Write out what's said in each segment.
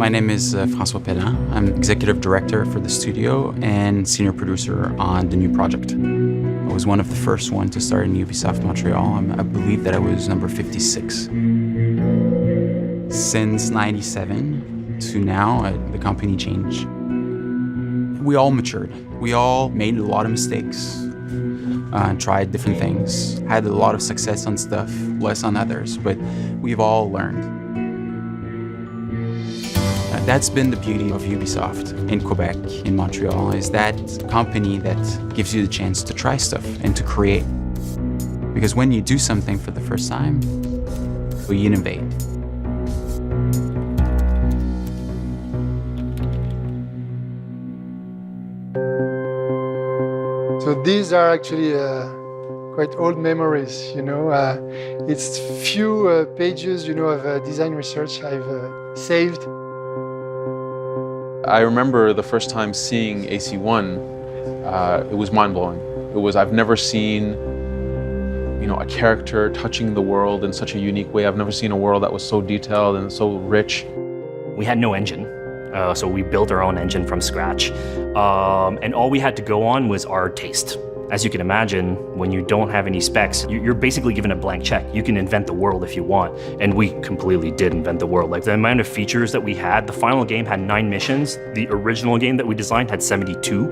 My name is François Perrin. I'm executive director for the studio and senior producer on the new project. I was one of the first ones to start in Ubisoft Montreal. I believe that I was number 56. Since '97 to now, the company changed. We all matured. We all made a lot of mistakes, tried different things, had a lot of success on stuff, less on others, but we've all learned. That's been the beauty of Ubisoft in Quebec, in Montreal, is that company that gives you the chance to try stuff and to create. Because when you do something for the first time, you innovate. So these are actually quite old memories, It's few pages, of design research I've saved. I remember the first time seeing AC1, it was mind-blowing. I've never seen, a character touching the world in such a unique way. I've never seen a world that was so detailed and so rich. We had no engine, so we built our own engine from scratch. And all we had to go on was our taste. As you can imagine, when you don't have any specs, you're basically given a blank check. You can invent the world if you want. And we completely did invent the world. Like the amount of features that we had, the final game had 9 missions. The original game that we designed had 72.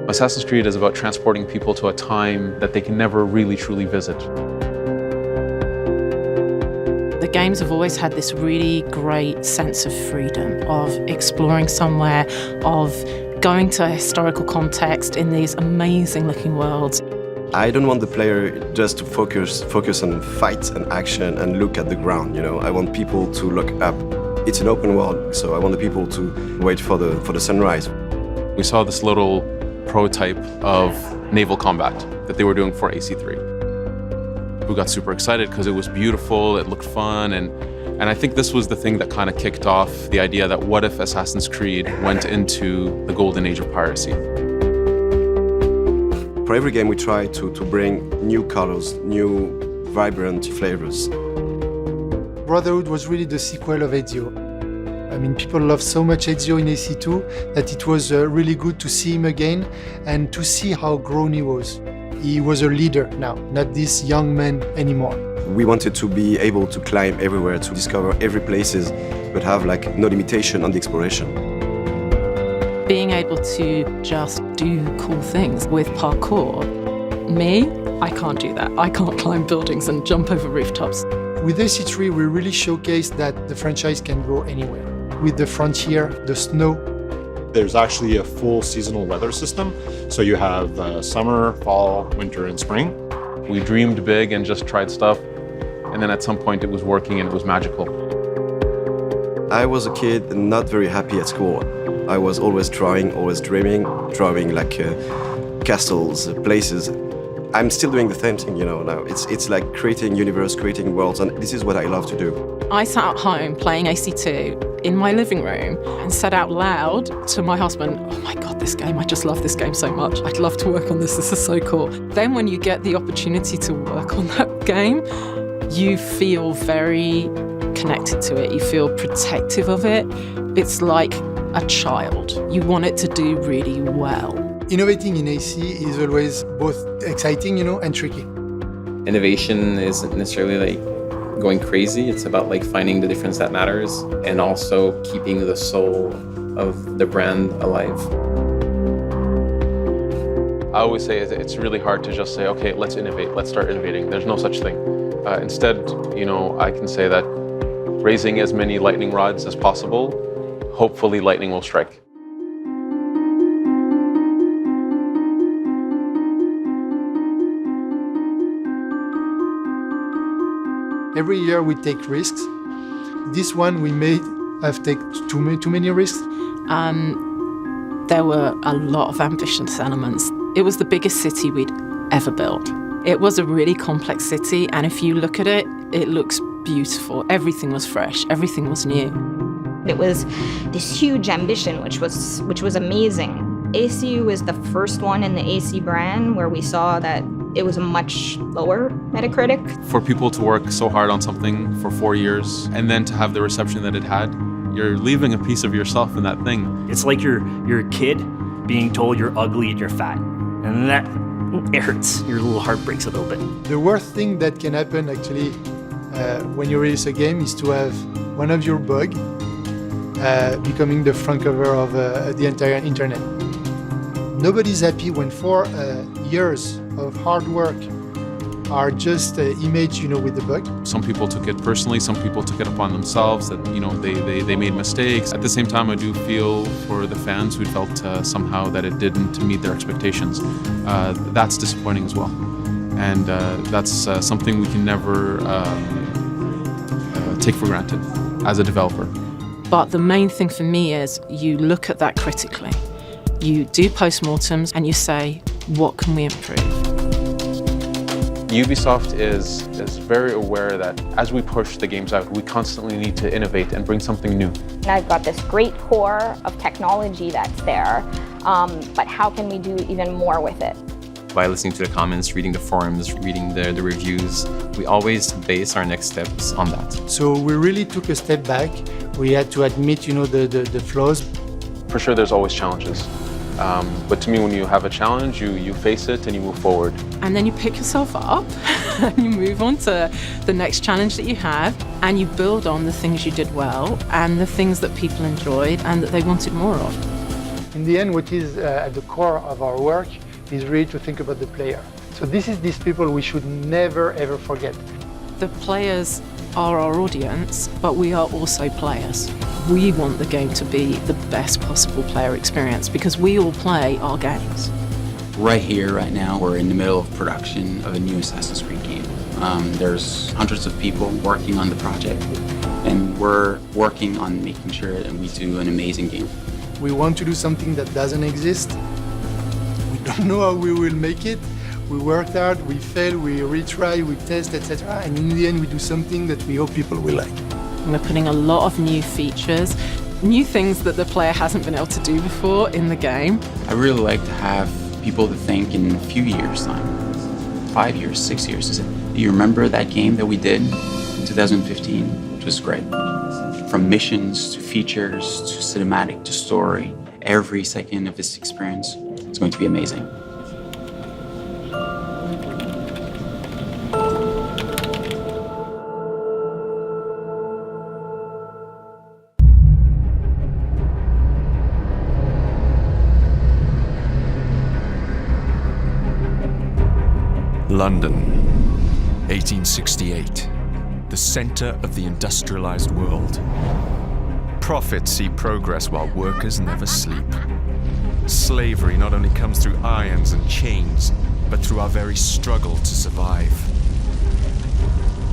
Assassin's Creed is about transporting people to a time that they can never really truly visit. The games have always had this really great sense of freedom, of exploring somewhere, of going to a historical context in these amazing looking worlds. I don't want the player just to focus on fight and action and look at the ground, I want people to look up. It's an open world, so I want the people to wait for the sunrise. We saw this little prototype of naval combat that they were doing for AC3. We got super excited because it was beautiful, it looked fun, and I think this was the thing that kind of kicked off the idea that what if Assassin's Creed went into the golden age of piracy? For every game we try to bring new colors, new vibrant flavors. Brotherhood was really the sequel of Ezio. People love so much Ezio in AC2 that it was really good to see him again and to see how grown he was. He was a leader now, not this young man anymore. We wanted to be able to climb everywhere, to discover every places, but have no limitation on the exploration. Being able to just do cool things with parkour. Me, I can't do that. I can't climb buildings and jump over rooftops. With AC3, we really showcased that the franchise can go anywhere. With the frontier, the snow. There's actually a full seasonal weather system. So you have summer, fall, winter, and spring. We dreamed big and just tried stuff. And then at some point it was working and it was magical. I was a kid not very happy at school. I was always drawing, always drawing castles, places. I'm still doing the same thing, now. It's like creating universe, creating worlds, and this is what I love to do. I sat at home playing AC2 in my living room and said out loud to my husband, "Oh my God, this game, I just love this game so much. I'd love to work on this is so cool." Then when you get the opportunity to work on that game, you feel very connected to it. You feel protective of it. It's like a child. You want it to do really well. Innovating in AC is always both exciting, and tricky. Innovation isn't necessarily going crazy. It's about finding the difference that matters and also keeping the soul of the brand alive. I always say it's really hard to just say, okay, let's innovate, let's start innovating. There's no such thing. Instead, I can say that raising as many lightning rods as possible, hopefully lightning will strike. Every year we take risks. This one we made, I've taken too many risks. There were a lot of ambitious elements. It was the biggest city we'd ever built. It was a really complex city, and if you look at it, it looks beautiful. Everything was fresh, everything was new. It was this huge ambition, which was amazing. ACU is the first one in the AC brand where we saw that it was a much lower Metacritic. For people to work so hard on something for 4 years and then to have the reception that it had, You're leaving a piece of yourself in that thing. It's like you're a kid being told you're ugly and you're fat. And that, it hurts. Your little heart breaks a little bit. The worst thing that can happen actually when you release a game is to have one of your bugs becoming the front cover of the entire internet. Nobody's happy when 4 years of hard work are just image, with the bug. Some people took it personally, some people took it upon themselves that, they made mistakes. At the same time, I do feel for the fans who felt somehow that it didn't meet their expectations. That's disappointing as well. And that's something we can never take for granted as a developer. But the main thing for me is you look at that critically. You do postmortems and you say, what can we improve? Ubisoft is very aware that as we push the games out, we constantly need to innovate and bring something new. And I've got this great core of technology that's there, but how can we do even more with it? By listening to the comments, reading the forums, reading the reviews, we always base our next steps on that. So we really took a step back. We had to admit, the flaws. For sure, there's always challenges. But to me, when you have a challenge, you face it and you move forward. And then you pick yourself up and you move on to the next challenge that you have, and you build on the things you did well and the things that people enjoyed and that they wanted more of. In the end, what is at the core of our work is really to think about the player. So this is these people we should never, ever forget. The players are our audience, but we are also players. We want the game to be the best possible player experience because we all play our games. Right here, right now, we're in the middle of production of a new Assassin's Creed game. There's hundreds of people working on the project, and we're working on making sure that we do an amazing game. We want to do something that doesn't exist. We don't know how we will make it. We worked hard, we fail, we retry, we test, etc. And in the end, we do something that we hope people will like. We're putting a lot of new features, new things that the player hasn't been able to do before in the game. I really like to have people to think in a few years' time, 5 years, 6 years, to say, do you remember that game that we did in 2015, which was great? From missions to features to cinematic to story, every second of this experience is going to be amazing. London, 1868, the center of the industrialized world. Profits see progress while workers never sleep. Slavery not only comes through irons and chains, but through our very struggle to survive.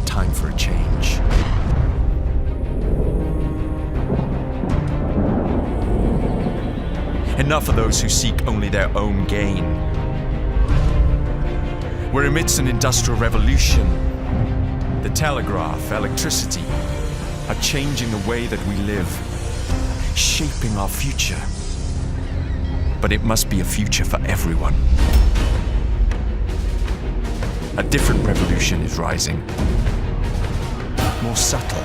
Time for a change. Enough of those who seek only their own gain. We're amidst an industrial revolution. The telegraph, electricity, are changing the way that we live, shaping our future. But it must be a future for everyone. A different revolution is rising, more subtle.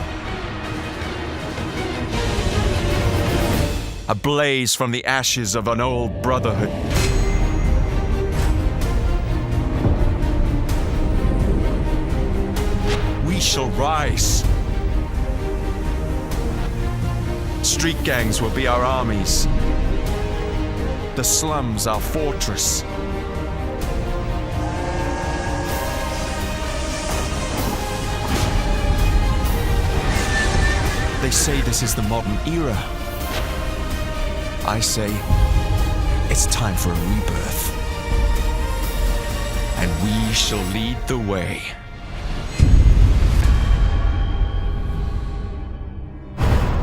A blaze from the ashes of an old brotherhood. We shall rise. Street gangs will be our armies. The slums our fortress. They say this is the modern era. I say it's time for a rebirth. And we shall lead the way.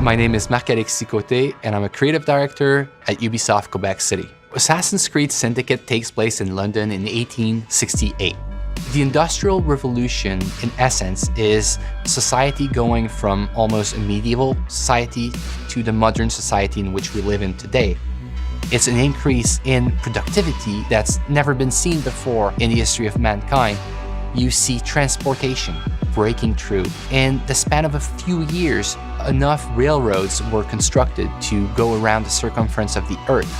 My name is Marc-Alex Sicoté, and I'm a creative director at Ubisoft Quebec City. Assassin's Creed Syndicate takes place in London in 1868. The Industrial Revolution, in essence, is society going from almost a medieval society to the modern society in which we live in today. It's an increase in productivity that's never been seen before in the history of mankind. You see transportation breaking through. In the span of a few years, enough railroads were constructed to go around the circumference of the Earth.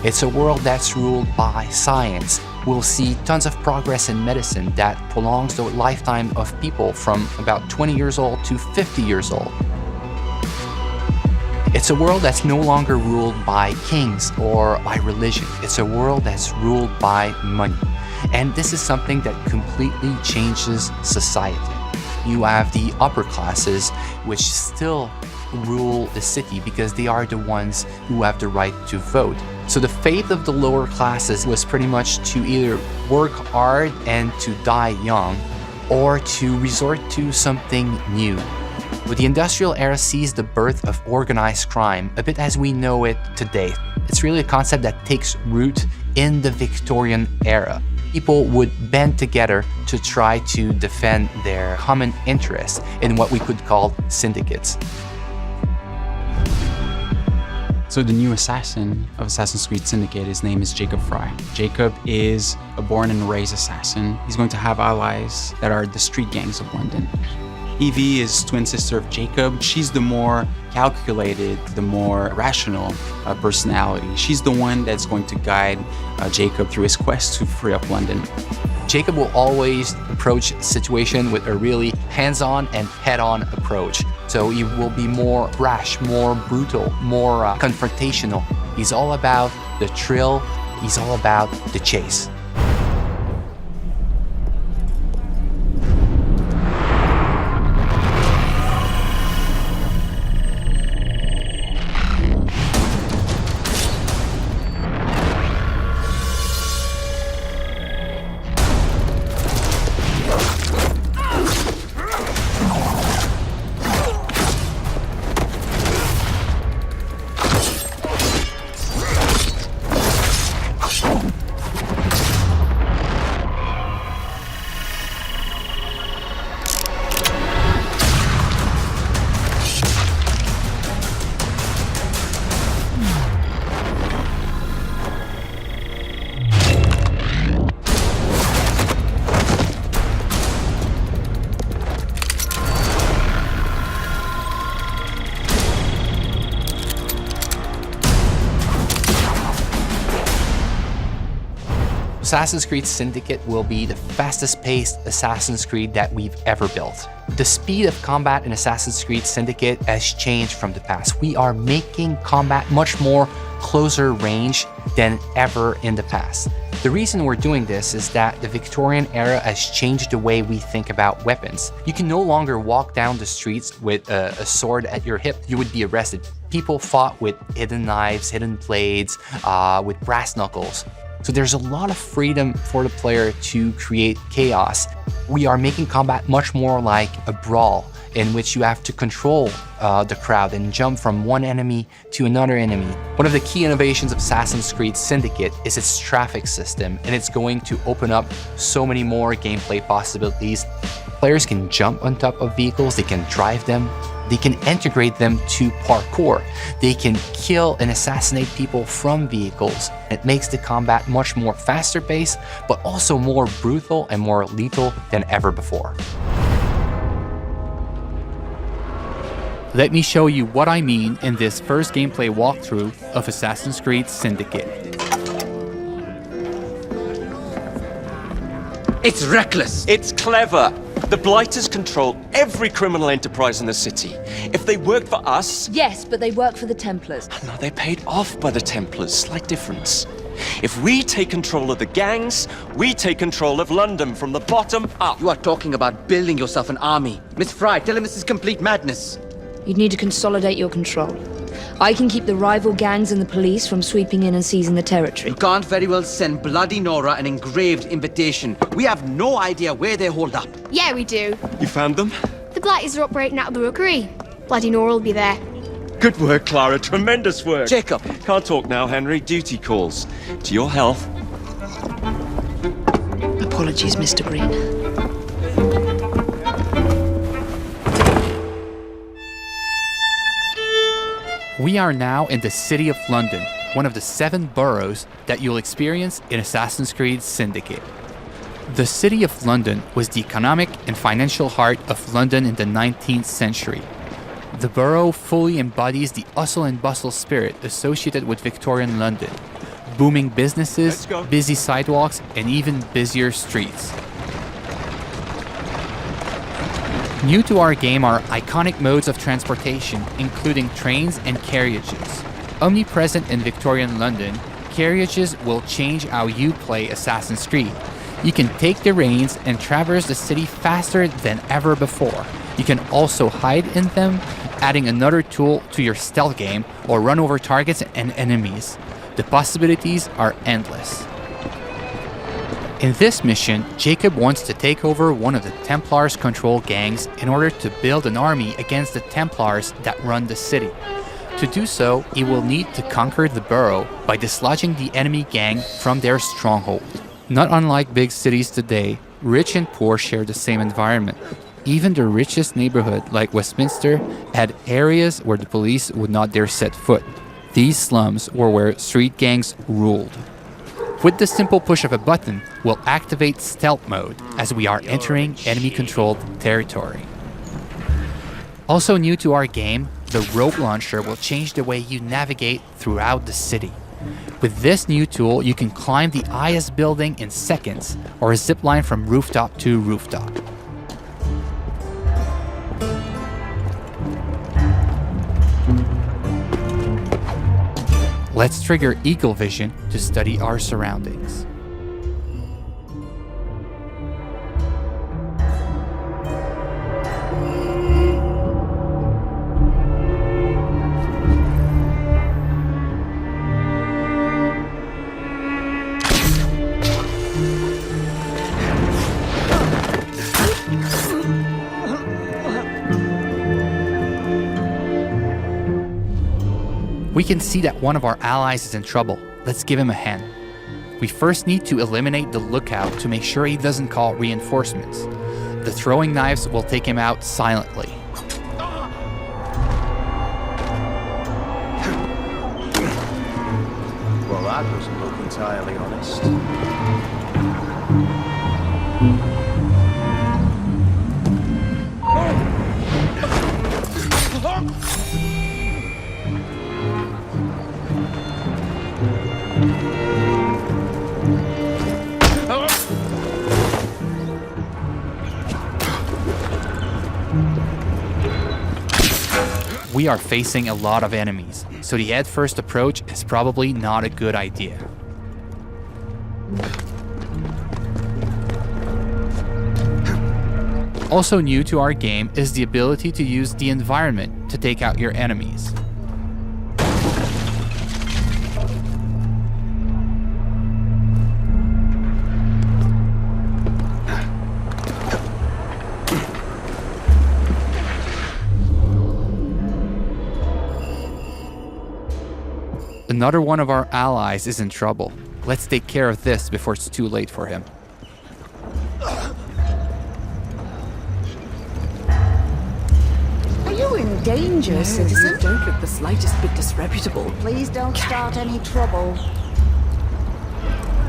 It's a world that's ruled by science. We'll see tons of progress in medicine that prolongs the lifetime of people from about 20 years old to 50 years old. It's a world that's no longer ruled by kings or by religion. It's a world that's ruled by money. And this is something that completely changes society. You have the upper classes, which still rule the city because they are the ones who have the right to vote. So the fate of the lower classes was pretty much to either work hard and to die young, or to resort to something new. But the industrial era sees the birth of organized crime, a bit as we know it today. It's really a concept that takes root in the Victorian era. People would band together to try to defend their common interests in what we could call syndicates. So the new assassin of Assassin's Creed Syndicate, his name is Jacob Frye. Jacob is a born and raised assassin. He's going to have allies that are the street gangs of London. Evie is twin sister of Jacob. She's the more calculated, the more rational personality. She's the one that's going to guide Jacob through his quest to free up London. Jacob will always approach a situation with a really hands-on and head-on approach. So he will be more brash, more brutal, more confrontational. He's all about the thrill. He's all about the chase. Assassin's Creed Syndicate will be the fastest-paced Assassin's Creed that we've ever built. The speed of combat in Assassin's Creed Syndicate has changed from the past. We are making combat much more closer range than ever in the past. The reason we're doing this is that the Victorian era has changed the way we think about weapons. You can no longer walk down the streets with a sword at your hip. You would be arrested. People fought with hidden knives, hidden blades, with brass knuckles. So there's a lot of freedom for the player to create chaos. We are making combat much more like a brawl in which you have to control the crowd and jump from one enemy to another enemy. One of the key innovations of Assassin's Creed Syndicate is its traffic system, and it's going to open up so many more gameplay possibilities. Players can jump on top of vehicles, they can drive them, they can integrate them to parkour. They can kill and assassinate people from vehicles. It makes the combat much more faster paced, but also more brutal and more lethal than ever before. Let me show you what I mean in this first gameplay walkthrough of Assassin's Creed Syndicate. It's reckless. It's clever. The Blighters control every criminal enterprise in the city. If they work for us... Yes, but they work for the Templars. No, they're paid off by the Templars. Slight difference. If we take control of the gangs, we take control of London from the bottom up. You are talking about building yourself an army. Miss Fry, tell him this is complete madness. You'd need to consolidate your control. I can keep the rival gangs and the police from sweeping in and seizing the territory. You can't very well send Bloody Nora an engraved invitation. We have no idea where they hold up. Yeah, we do. You found them? The Blighters are operating out of the rookery. Bloody Nora will be there. Good work, Clara. Tremendous work. Jacob. Can't talk now, Henry. Duty calls. To your health. Apologies, Mr. Green. We are now in the city of London, one of the 7 boroughs that you'll experience in Assassin's Creed Syndicate. The city of London was the economic and financial heart of London in the 19th century. The borough fully embodies the hustle and bustle spirit associated with Victorian London. Booming businesses, busy sidewalks, and even busier streets. New to our game are iconic modes of transportation, including trains and carriages. Omnipresent in Victorian London, carriages will change how you play Assassin's Creed. You can take the reins and traverse the city faster than ever before. You can also hide in them, adding another tool to your stealth game, or run over targets and enemies. The possibilities are endless. In this mission, Jacob wants to take over one of the Templars' control gangs in order to build an army against the Templars that run the city. To do so, he will need to conquer the borough by dislodging the enemy gang from their stronghold. Not unlike big cities today, rich and poor share the same environment. Even the richest neighborhood, like Westminster, had areas where the police would not dare set foot. These slums were where street gangs ruled. With the simple push of a button, we'll activate stealth mode as we are entering enemy-controlled territory. Also new to our game, the rope launcher will change the way you navigate throughout the city. With this new tool, you can climb the highest building in seconds or zip line from rooftop to rooftop. Let's trigger Eagle Vision to study our surroundings. We can see that one of our allies is in trouble. Let's give him a hand. We first need to eliminate the lookout to make sure he doesn't call reinforcements. The throwing knives will take him out silently. Well, that doesn't look entirely honest. We are facing a lot of enemies, so the head-first approach is probably not a good idea. Also new to our game is the ability to use the environment to take out your enemies. Another one of our allies is in trouble. Let's take care of this before it's too late for him. Are you in danger, citizen? Don't look the slightest bit disreputable. Please don't start any trouble.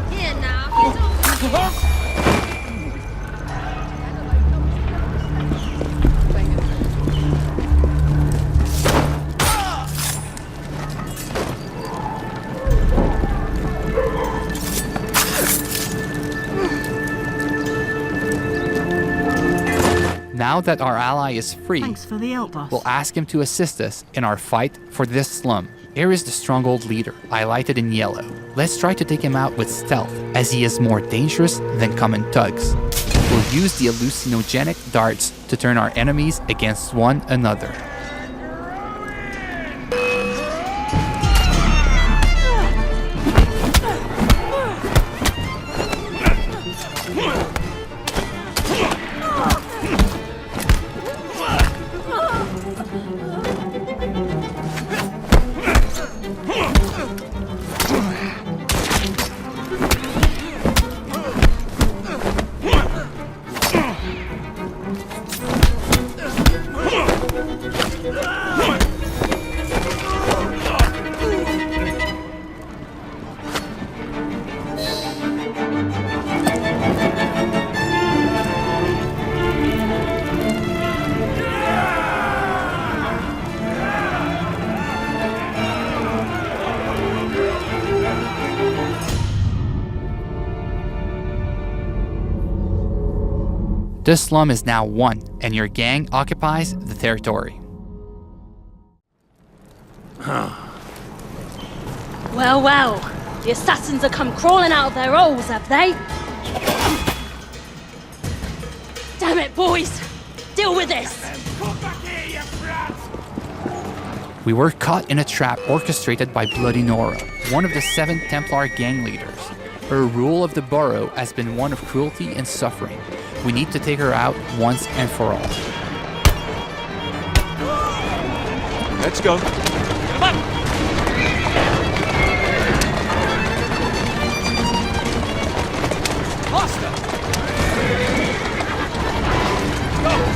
Here now. Now that our ally is free, Thanks for the help, boss. we'll ask him to assist us in our fight for this slum. Here is the stronghold leader, highlighted in yellow. Let's try to take him out with stealth, as he is more dangerous than common thugs. We'll use the hallucinogenic darts to turn our enemies against one another. This slum is now won, and your gang occupies the territory. Well, well. The assassins have come crawling out of their holes, have they? Damn it, boys! Deal with this! We were caught in a trap orchestrated by Bloody Nora, one of the 7 Templar gang leaders. Her rule of the borough has been one of cruelty and suffering. We need to take her out once and for all. Let's go. Come on! Faster! Go!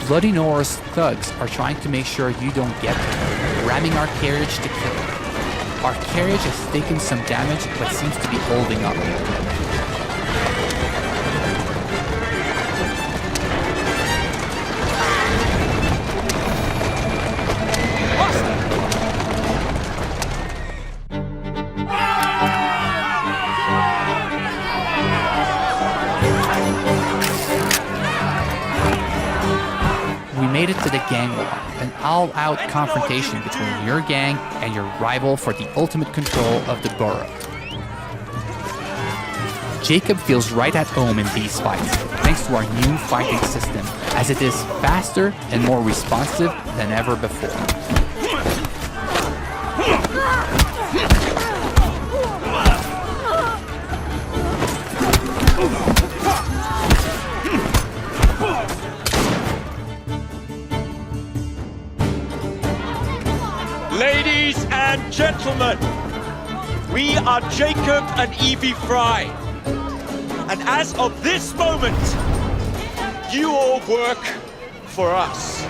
Bloody Nora's thugs are trying to make sure you don't get there, ramming our carriage to kill it. Our carriage has taken some damage but seems to be holding up. We made it to the gang war, an all-out confrontation between your gang and your rival for the ultimate control of the borough. Jacob feels right at home in these fights, thanks to our new fighting system, as it is faster and more responsive than ever before. Ladies and gentlemen, we are Jacob and Evie Fry. And as of this moment, you all work for us.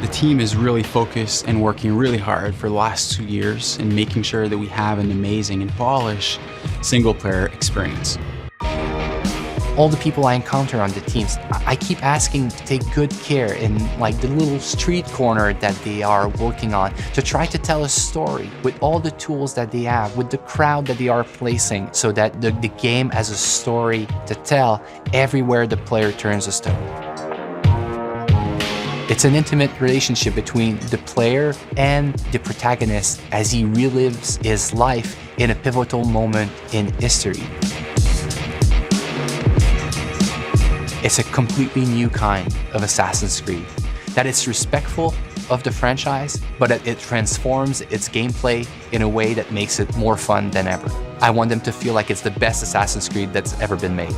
The team is really focused and working really hard for the last 2 years in making sure that we have an amazing and polished single-player experience. All the people I encounter on the teams, I keep asking to take good care in like the little street corner that they are working on, to try to tell a story with all the tools that they have, with the crowd that they are placing, so that the game has a story to tell everywhere the player turns a stone. It's an intimate relationship between the player and the protagonist as he relives his life in a pivotal moment in history. It's a completely new kind of Assassin's Creed, that it's respectful of the franchise, but that it transforms its gameplay in a way that makes it more fun than ever. I want them to feel like it's the best Assassin's Creed that's ever been made.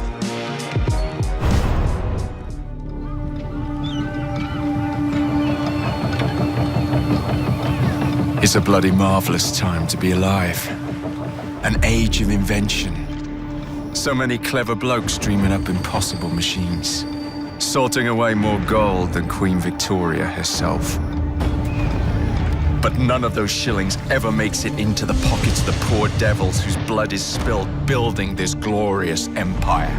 It's a bloody marvelous time to be alive. An age of invention. So many clever blokes dreaming up impossible machines, sorting away more gold than Queen Victoria herself. But none of those shillings ever makes it into the pockets of the poor devils whose blood is spilled building this glorious empire.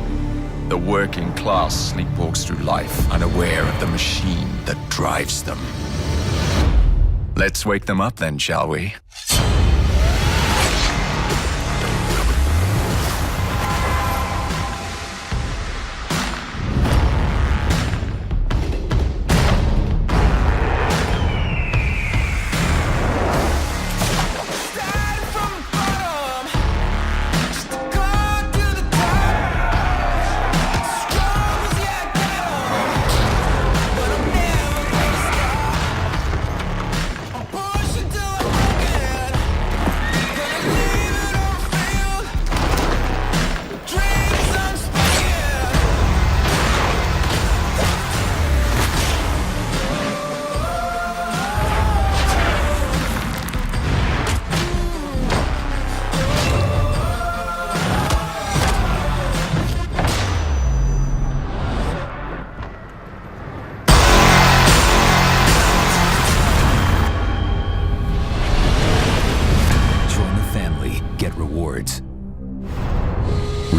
The working class sleepwalks through life, unaware of the machine that drives them. Let's wake them up then, shall we?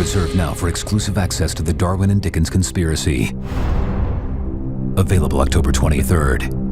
Reserve now for exclusive access to the Darwin and Dickens Conspiracy. Available October 23rd.